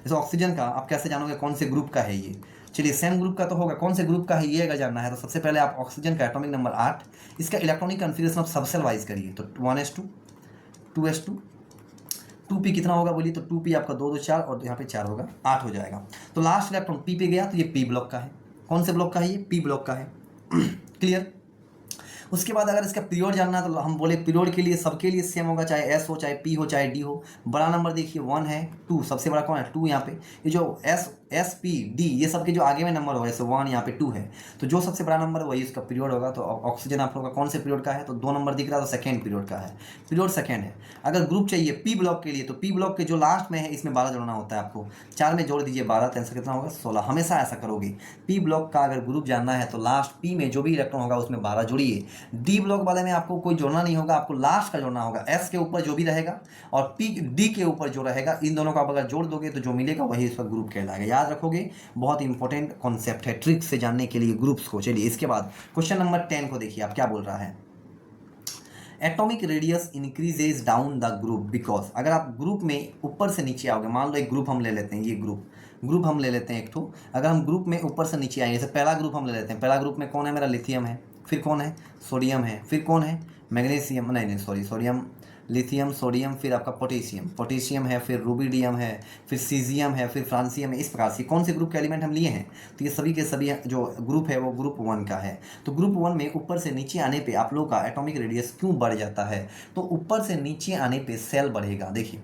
जैसे ऑक्सीजन का आप कैसे जानोगे कौन से ग्रुप का है ये? चलिए सेम ग्रुप का तो होगा, कौन से ग्रुप का है ये अगर जानना है तो सबसे पहले आप ऑक्सीजन का एटॉमिक नंबर 8, इसका इलेक्ट्रॉनिक कन्फिगरेशन आप सबसेल वाइज करिए, तो 1s2 2s2 2p कितना होगा बोलिए? तो 2p आपका 2 2 4 और यहाँ पे 4 होगा, 8 हो जाएगा। तो लास्ट इलेक्ट्रॉन p पे गया तो ये p ब्लॉक का है। कौन से ब्लॉक का है? ये p ब्लॉक का है। क्लियर? उसके बाद अगर इसका पीरियड जानना है तो हम बोले पीरियड के लिए सबके लिए सेम होगा, चाहे एस हो, चाहे पी हो, चाहे डी हो। बड़ा नंबर देखिए 1 है, 2 सबसे बड़ा कौन है? 2 यहाँ पे। ये जो एस पी डी ये सबके जो आगे में नंबर होगा, जैसे 1 यहाँ पे 2 है, तो जो सबसे बड़ा नंबर है वही इसका पीरियड होगा। तो ऑक्सीजन आप लोग का कौन से पीरियड का है? तो 2 नंबर दिख रहा है, तो सेकेंड पीरियड का है, पीरियड सेकेंड है। अगर ग्रुप चाहिए पी ब्लॉक के लिए, तो पी ब्लॉक के जो लास्ट में है इसमें 12 जोड़ना होता है आपको। 4 में जोड़ दीजिए 12, तो आंसर कितना होगा? 16। हमेशा ऐसा करोगे। पी ब्लॉक का अगर ग्रुप जानना है तो लास्ट पी में जो भी इलेक्ट्रॉन होगा उसमें 12 जोड़िए। डी ब्लॉक वाले में आपको कोई जोड़ना नहीं होगा, आपको लास्ट का जोड़ना होगा। एस के ऊपर जो भी रहेगा और पी डी के ऊपर जो रहेगा, इन दोनों का आप अगर जोड़ दोगे तो जो मिलेगा वही इसका ग्रुप कहलाएगा। याद रखोगे, बहुत इंपॉर्टेंट कॉन्सेप्ट है ट्रिक से जानने के लिए ग्रुप्स को। चलिए इसके बाद क्वेश्चन नंबर 10 को देखिए, आप क्या बोल रहा है? Atomic radius increases down the group because, अगर आप ग्रुप में ऊपर से नीचे आओगे, मान लो एक ग्रुप हम ले लेते हैं, ये ग्रुप हम ले लेते हैं एक तो, अगर हम ग्रुप में ऊपर से नीचे आएंगे, जैसे पहला ग्रुप हम ले लेते हैं, पहला ग्रुप में कौन है मेरा? लिथियम है, फिर कौन है? सोडियम है, फिर कौन है? मैग्नीशियम, नहीं सॉरी, सोडियम, लिथियम, सोडियम, फिर आपका पोटेशियम है, फिर रूबिडियम है, फिर सीजियम है, फिर फ्रांसियम है। इस प्रकार से कौन से ग्रुप के एलिमेंट हम लिए हैं? तो ये सभी के सभी जो ग्रुप है वो ग्रुप 1 का है। तो ग्रुप 1 में ऊपर से नीचे आने पे आप लोग का एटॉमिक रेडियस क्यों बढ़ जाता है? तो ऊपर से नीचे आने पे सेल बढ़ेगा। देखिए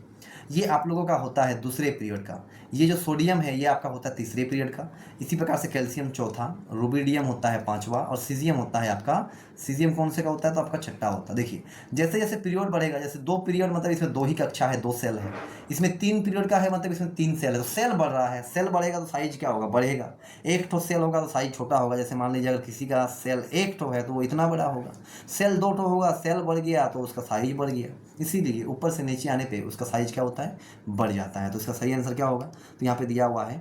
ये आप लोगों का होता है दूसरे पीरियड का, ये जो सोडियम है ये आपका होता है तीसरे पीरियड का। इसी प्रकार से कैल्शियम चौथा, रूबिडियम होता है 5वां, और सीजियम होता है आपका, सीजियम कौन से का होता है? तो आपका 6ठा होता है। देखिए जैसे जैसे पीरियड बढ़ेगा, जैसे 2 पीरियड मतलब इसमें 2 ही कक्षा है, 2 सेल है, इसमें 3 पीरियड का है मतलब इसमें 3 सेल है, तो सेल बढ़ रहा है। सेल बढ़ेगा तो साइज क्या होगा? बढ़ेगा। एक ठो सेल होगा तो साइज छोटा होगा। जैसे मान लीजिए अगर किसी का सेल 1 ठो है तो वो इतना बड़ा होगा, सेल 2 ठो होगा, सेल बढ़ गया तो उसका साइज बढ़ गया। इसीलिए ऊपर से नीचे आने पे उसका साइज क्या होता है? बढ़ जाता है। तो इसका सही आंसर क्या होगा? तो यहाँ पे दिया हुआ है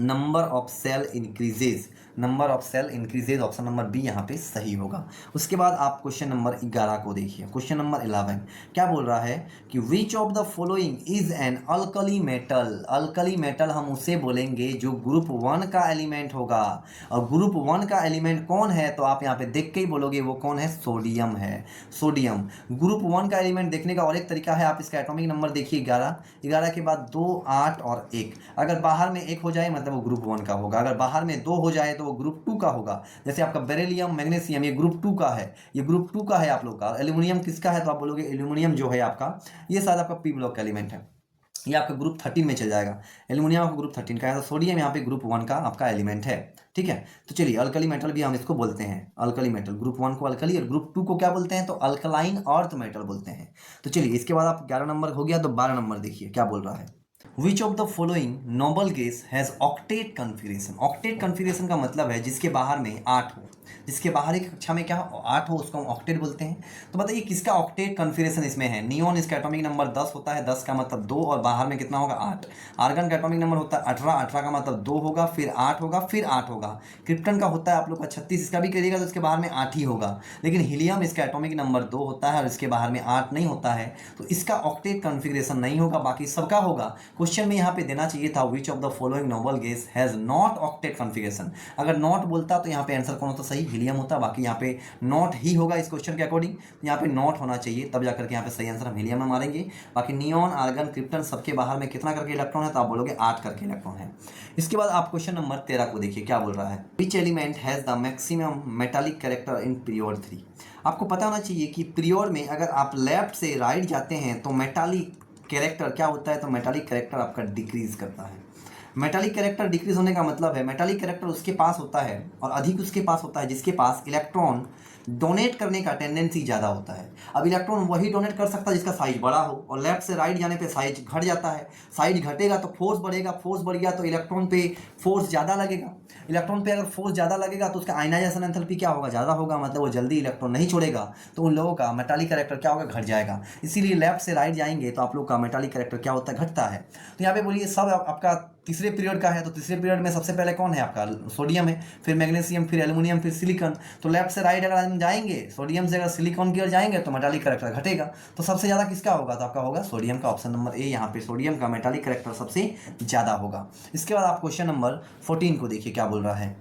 number of cell increases number of cell increases, option number B यहाँ पे सही होगा। उसके बाद आप क्वेश्चन नंबर 11 को देखिए। क्वेश्चन नंबर 11 क्या बोल रहा है कि which of the following is an alkali metal. Alkali metal हम उसे बोलेंगे जो ग्रुप 1 का एलिमेंट होगा, और ग्रुप 1 का एलिमेंट कौन है तो आप यहाँ पे देख के ही बोलोगे वो कौन है, सोडियम है। सोडियम ग्रुप 1 का एलिमेंट देखने का और एक तरीका है, आप इसका एटॉमिक नंबर देखिए 11, 11 के बाद 2, 8 और 1, अगर बाहर में 1 हो जाए मतलब वो ग्रुप 1 का होगा, अगर बाहर में 2 हो जाए तो वो ग्रुप 2 का होगा। जैसे आपका बेरिलियम, मैग्नीशियम, ये ग्रुप 2 का है, ये ग्रुप 2 का है आप लोग का। एल्यूमिनियम किसका है तो आप बोलोगे एल्यूमिनियम जो है आपका, ये शायद आपका पी ब्लॉक का एलिमेंट है, ये आपका ग्रुप 13 में चल जाएगा। एल्यूमिनियम आपका ग्रुप 13 का है, तो सोडियम यहाँ पे ग्रुप 1 का आपका एलिमेंट है। ठीक है, तो चलिए अल्कली मेटल भी हम इसको बोलते हैं, अल्कली मेटल। ग्रुप 1 को अल्कली और ग्रुप 2 को क्या बोलते हैं तो अल्कलाइन अर्थ मेटल बोलते हैं। तो चलिए इसके बाद आप 11 नंबर हो गया, तो 12 नंबर देखिए क्या बोल रहा है। Which of the following noble gas has octet configuration. Octet configuration का मतलब है जिसके बाहर में 8 हो, जिसके बाहर एक कक्षा में क्या 8 हो उसको हम ऑक्टेट बोलते हैं। तो बताइए किसका ऑक्टेट कन्फिगरेशन इसमें है। नियोन, इसका एटॉमिक नंबर 10 होता है, 10 का मतलब 2 और बाहर में कितना होगा 8। आर्गन का एटॉमिक नंबर होता है 18, 18 का मतलब 2 होगा, फिर 8 होगा, फिर 8 होगा। क्रिप्टन का होता है आप लोग का 36, इसका भी करिएगा तो इसके बाहर में 8 ही होगा। लेकिन हीलियम इसका एटॉमिक नंबर 2 होता है और इसके बाहर में 8 नहीं होता है, तो इसका ऑक्टेट कन्फिगरेशन नहीं होगा, बाकी सबका होगा। क्वेश्चन में यहाँ पे देना चाहिए था which of the following noble gas has not octet configuration. अगर नॉट बोलता तो यहाँ पे आंसर कौन होता, सही हीलियम होता, बाकी यहाँ पे नॉट ही होगा इस क्वेश्चन के अकॉर्डिंग। यहाँ पे नॉट होना चाहिए, तब जाकर के यहाँ पे सही आंसर हम हीलियम में मारेंगे। बाकी नियोन, आर्गन, क्रिप्टन सबके बाहर में कितना करके इलेक्ट्रॉन है तो आप बोलोगे 8 करके इलेक्ट्रॉन है। इसके बाद आप क्वेश्चन नंबर 13 को देखिए क्या बोल रहा है। Which element has the maximum metallic character in period 3। आपको पता होना चाहिए कि पीरियड में अगर आप लेफ्ट से राइट जाते हैं तो मेटालिक कैरेक्टर क्या होता है, तो मेटालिक कैरेक्टर आपका डिक्रीज करता है। मेटालिक कैरेक्टर डिक्रीज होने का मतलब है मेटालिक कैरेक्टर उसके पास होता है और अधिक उसके पास होता है जिसके पास इलेक्ट्रॉन डोनेट करने का टेंडेंसी ज़्यादा होता है। अब इलेक्ट्रॉन वही डोनेट कर सकता है जिसका साइज बड़ा हो, और लेफ्ट से राइट जाने पे साइज घट जाता है। साइज घटेगा तो फोर्स बढ़ेगा, फोर्स बढ़ गया तो इलेक्ट्रॉन पे फोर्स ज़्यादा लगेगा। इलेक्ट्रॉन पे अगर फोर्स ज़्यादा लगेगा तो उसका आयनाइजेशन एंथैल्पी क्या होगा, ज़्यादा होगा, मतलब वो जल्दी इलेक्ट्रॉन नहीं छोड़ेगा, तो उन लोगों का मेटालिक कैरेक्टर क्या होगा, घट जाएगा। इसीलिए लेफ्ट से राइट जाएंगे तो आप लोग का मेटालिक कैरेक्टर क्या होता है, घटता है। तो यहाँ पे बोलिए सब आपका तीसरे पीरियड का है, तो तीसरे पीरियड में सबसे पहले कौन है आपका, सोडियम है, फिर मैग्नीशियम, फिर एल्यूमिनियम, फिर सिलिकॉन। तो लेफ्ट से राइट अगर हम जाएंगे, सोडियम से अगर सिलिकॉन की ओर जाएंगे तो मेटालिक कैरेक्टर घटेगा। तो सबसे ज़्यादा किसका होगा, तो आपका होगा सोडियम का, ऑप्शन नंबर ए। यहाँ पे सोडियम का मेटालिक कैरेक्टर सबसे ज़्यादा होगा। इसके बाद आप क्वेश्चन नंबर 14 को देखिए क्या बोल रहा है।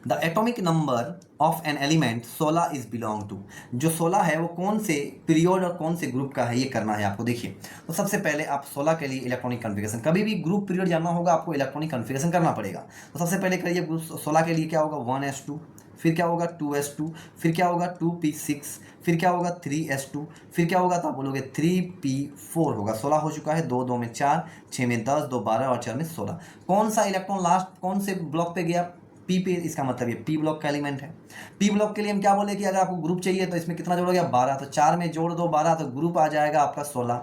The atomic number of an element 16 is belong to. जो 16 है वो कौन से पीरियड और कौन से ग्रुप का है, ये करना है आपको। देखिए तो सबसे पहले आप 16 के लिए इलेक्ट्रॉनिक कन्फिगरेशन, कभी भी ग्रुप पीरियड जानना होगा आपको इलेक्ट्रॉनिक कन्फिगरेशन करना पड़ेगा। तो सबसे पहले करिए ग्रुप 16 के लिए क्या होगा 1s2, फिर क्या होगा 2s2, फिर क्या होगा 2p6, फिर क्या होगा 3s2, फिर क्या होगा तो आप बोलोगे 3p4 होगा। 16 हो चुका है, 2 2 में 4, 6 में 10, 2 12 और 4 में 16। कौन सा इलेक्ट्रॉन लास्ट कौन से ब्लॉक पे गया, पी पे, इसका मतलब ये पी ब्लॉक का एलिमेंट है। पी ब्लॉक के लिए हम क्या बोले कि अगर आपको ग्रुप चाहिए तो इसमें कितना जोड़ोगे 12, तो 4 में जोड़ दो 12 तो ग्रुप आ जाएगा आपका 16,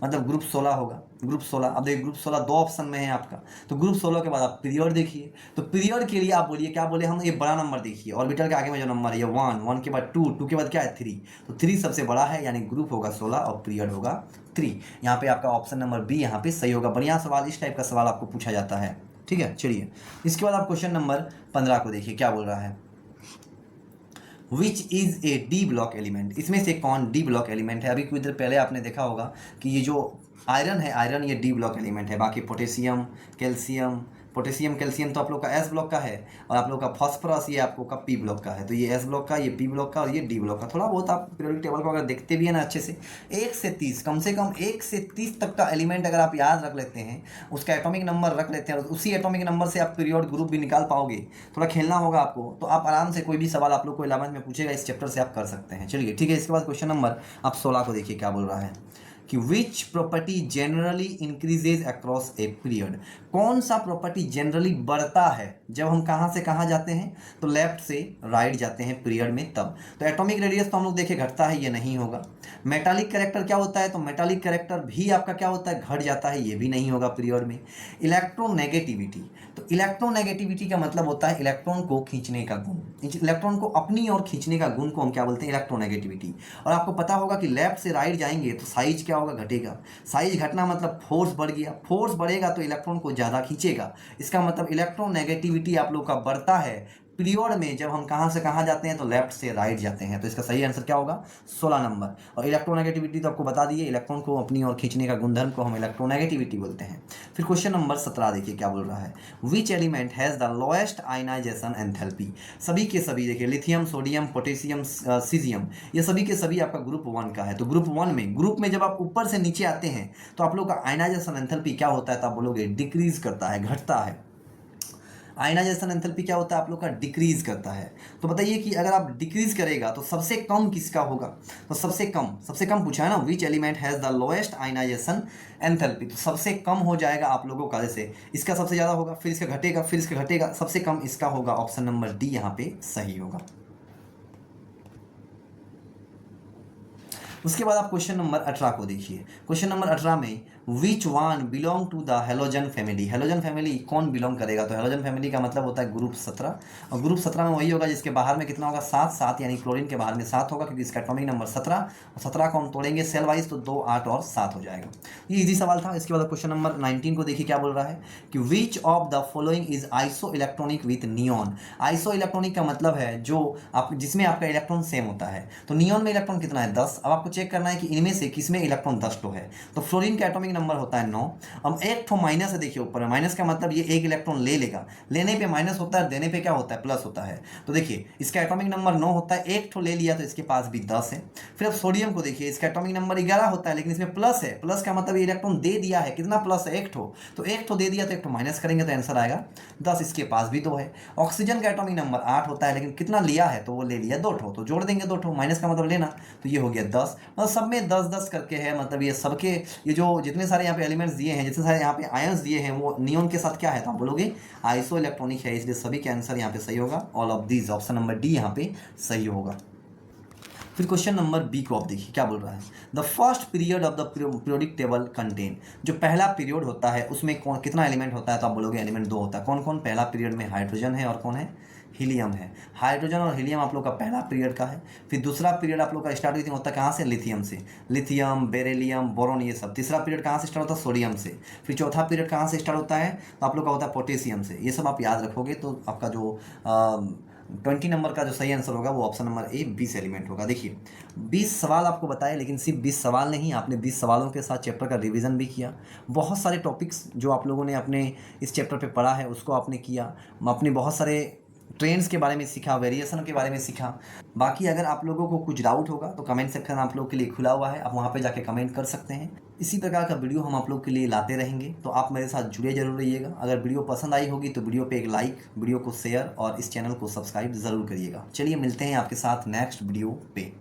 मतलब ग्रुप 16 होगा, ग्रुप 16। अब देखिए ग्रुप 16 दो ऑप्शन में है आपका, तो ग्रुप 16 के बाद आप पीरियड देखिए, तो पीरियड के लिए आप बोलिए क्या बोले हम, ये बड़ा नंबर देखिए, ऑर्बिटल के आगे में जो नंबर है ये 1, 1 के बाद 2, 2 के बाद क्या है 3, तो 3 सबसे बड़ा है, यानी ग्रुप होगा 16 और पीरियड होगा 3। यहाँ पे आपका ऑप्शन नंबर बी यहाँ पे सही होगा। बढ़िया सवाल, इस टाइप का सवाल आपको पूछा जाता है। ठीक है, चलिए इसके बाद आप क्वेश्चन नंबर 15 को देखिए क्या बोल रहा है। Which is A D block element. इसमें से कौन डी ब्लॉक एलिमेंट है। अभी कुछ देर पहले आपने देखा होगा कि ये जो आयरन है, आयरन ये डी ब्लॉक एलिमेंट है। बाकी पोटेशियम, कैल्शियम, पोटेशियम कैल्शियम तो आप लोग का एस ब्लॉक का है, और आप लोग का फॉस्फोरस ये आपको का पी ब्लॉक का है। तो ये एस ब्लॉक का, ये पी ब्लॉक का और ये डी ब्लॉक का। थोड़ा बहुत आप पीरियोडिक टेबल को अगर देखते भी है ना अच्छे से, 1 से 30, कम से कम 1 से 30 तक का एलिमेंट अगर आप याद रख लेते हैं, उसका एटॉमिक नंबर रख लेते हैं, और उसी एटॉमिक नंबर से आप पीरियड ग्रुप भी निकाल पाओगे। थोड़ा खेलना होगा आपको, तो आप आराम से कोई भी सवाल आप लोग को 11th में पूछेगा इस चैप्टर से आप कर सकते हैं। चलिए ठीक है, इसके बाद क्वेश्चन नंबर आप 16 को देखिए क्या बोल रहा है कि which property generally increases across a period. कौन सा प्रॉपर्टी जनरली बढ़ता है जब हम कहाँ से कहाँ जाते हैं, तो लेफ्ट से राइट जाते हैं पीरियड में तब। तो एटॉमिक रेडियस तो हम लोग देखे घटता है, ये नहीं होगा। मेटालिक कैरेक्टर क्या होता है, तो मेटालिक कैरेक्टर भी आपका क्या होता है, घट जाता है, ये भी नहीं होगा पीरियड में। इलेक्ट्रोनेगेटिविटी, तो इलेक्ट्रोनेगेटिविटी का मतलब होता है इलेक्ट्रॉन को खींचने का गुण, इलेक्ट्रॉन को अपनी ओर खींचने का गुण को हम क्या बोलते हैं, इलेक्ट्रोनेगेटिविटी। और आपको पता होगा कि लेफ्ट से राइट जाएंगे तो साइज क्या होगा, घटेगा। साइज घटना मतलब फोर्स बढ़ गया, फोर्स बढ़ेगा तो इलेक्ट्रॉन को ज़्यादा खींचेगा, इसका मतलब इलेक्ट्रोनेगेटिविटी आप लोग का बढ़ता है पीरियड में। जब हम कहाँ से कहाँ जाते हैं तो लेफ्ट से राइट जाते हैं, तो इसका सही आंसर क्या होगा 16 नंबर। और इलेक्ट्रोनेगेटिविटी तो आपको बता दिए, इलेक्ट्रॉन को अपनी ओर खींचने का गुणधर्म को हम इलेक्ट्रोनेगेटिविटी बोलते हैं। फिर क्वेश्चन नंबर 17 देखिए क्या बोल रहा है, which element has the lowest ionization enthalpy. सभी के सभी देखिए लिथियम, सोडियम, पोटेशियम, सीजियम, ये सभी के सभी आपका ग्रुप 1 का है। तो ग्रुप में जब आप ऊपर से नीचे आते हैं तो आप लोग का आयनाइजेशन एंथैल्पी क्या होता है, तो आप बोलोगे डिक्रीज करता है, घटता है। आयनाइजेशन एंथैल्पी क्या होता है आप लोग का, डिक्रीज करता है। तो बताइए कि अगर आप डिक्रीज करेगा तो सबसे कम किसका होगा, तो सबसे कम पूछा है ना, which element has the lowest ionization enthalpy, तो सबसे कम हो जाएगा आप लोगों का, जैसे इसका सबसे ज़्यादा होगा, फिर इसका घटेगा, फिर इसका घटेगा, सबसे कम इसका होगा। ऑप्शन नंबर डी यहाँ पे सही होगा। उसके बाद आप क्वेश्चन नंबर 18 को देखिए। क्वेश्चन नंबर 18 में which one belong to the halogen family, halogen family कौन बिलोंग करेगा, तो हेलोजन फैमिली का मतलब होता है ग्रुप 17, और ग्रुप 17 में वही होगा जिसके बाहर में कितना होगा 7, यानी क्लोरीन के बाहर में 7 होगा, क्योंकि इसका एटॉमिक नंबर 17, और 17 को हम तोड़ेंगे सेल वाइज तो 2, 8 और 7 हो जाएगा। ये इजी सवाल था। इसके बाद क्वेश्चन नंबर 19 को देखिए क्या बोल रहा है कि which of the following is iso electronic with neon. Iso electronic का मतलब है जो आप जिसमें आपका इलेक्ट्रॉन सेम होता है, तो नियॉन में इलेक्ट्रॉन कितना है 10। अब आपको चेक करना है कि इनमें से किसमें इलेक्ट्रॉन 10 तो है, तो फ्लोरीन का एटॉमिक नंबर होता है 9। अब एक ठो माइनस है, देखिए ऊपर में माइनस का मतलब ये एक इलेक्ट्रॉन ले लेगा, लेने पे माइनस होता है, देने पे क्या होता है प्लस होता है। तो देखिए इसका एटॉमिक नंबर 9 होता है, एक ठो ले लिया तो इसके पास भी 10 है। फिर अब सोडियम को देखिए, इसका एटॉमिक नंबर 11 होता है, लेकिन इसमें प्लस है, प्लस का मतलब ये इलेक्ट्रॉन दे दिया है, कितना प्लस है, एक ठो, तो एक ठो दे दिया तो एक ठो माइनस करेंगे तो आंसर आएगा 10, इसके पास भी 2 है। ऑक्सीजन का एटॉमिक नंबर 8 होता है, लेकिन कितना लिया है, तो वो ले लिया 2 ठो, तो जोड़ देंगे 2 ठो, माइनस का मतलब लेना, तो ये हो गया 10। मतलब सब में 10-10 करके है, मतलब ये सबके ये जो जितने सारे यहाँ पे एलिमेंट्स दिए हैं, जितने सारे यहाँ पे आयंस दिए हैं, वो नियॉन के साथ क्या है, तो आप बोलोगे आइसो इलेक्ट्रॉनिक है, इसलिए सभी के आंसर यहाँ पे सही होगा। All of these, option number D यहाँ पे सही होगा। फिर क्वेश्चन नंबर बी को आप देखिए क्या बोल रहा है, the first period of the periodic table contain, जो पहला पीरियड होता है उसमें कौन कितना एलिमेंट होता है, तो आप बोलोगे एलिमेंट 2 होता है। कौन कौन, पहला पीरियड में हाइड्रोजन है और कौन है, हीलियम है। हाइड्रोजन और हीलियम आप लोग का पहला पीरियड का है। फिर दूसरा पीरियड आप लोग का स्टार्ट होता है कहाँ से, लिथियम से, लिथियम, बेरिलियम, बोरोन, ये सब। तीसरा पीरियड कहाँ से स्टार्ट होता है, सोडियम से। फिर चौथा पीरियड कहाँ से स्टार्ट होता है, तो आप लोग का होता है पोटेशियम से। ये सब आप याद रखोगे तो आपका जो 20 नंबर का जो सही आंसर होगा वो ऑप्शन नंबर ए 20 एलिमेंट होगा। देखिए 20 सवाल आपको बताए, लेकिन सिर्फ 20 सवाल नहीं, आपने 20 सवालों के साथ चैप्टर का रिवीजन भी किया। बहुत सारे टॉपिक्स जो आप लोगों ने अपने इस चैप्टर पे पढ़ा है उसको आपने किया, अपने बहुत सारे ट्रेंड्स के बारे में सीखा, वेरिएशन के बारे में सीखा। बाकी अगर आप लोगों को कुछ डाउट होगा तो कमेंट सेक्शन आप लोग के लिए खुला हुआ है, आप वहाँ पे जाके कमेंट कर सकते हैं। इसी प्रकार का वीडियो हम आप लोग के लिए लाते रहेंगे, तो आप मेरे साथ जुड़े जरूर रहिएगा। अगर वीडियो पसंद आई होगी तो वीडियो पे एक लाइक, वीडियो को शेयर और इस चैनल को सब्सक्राइब ज़रूर करिएगा। चलिए मिलते हैं आपके साथ नेक्स्ट वीडियो पे।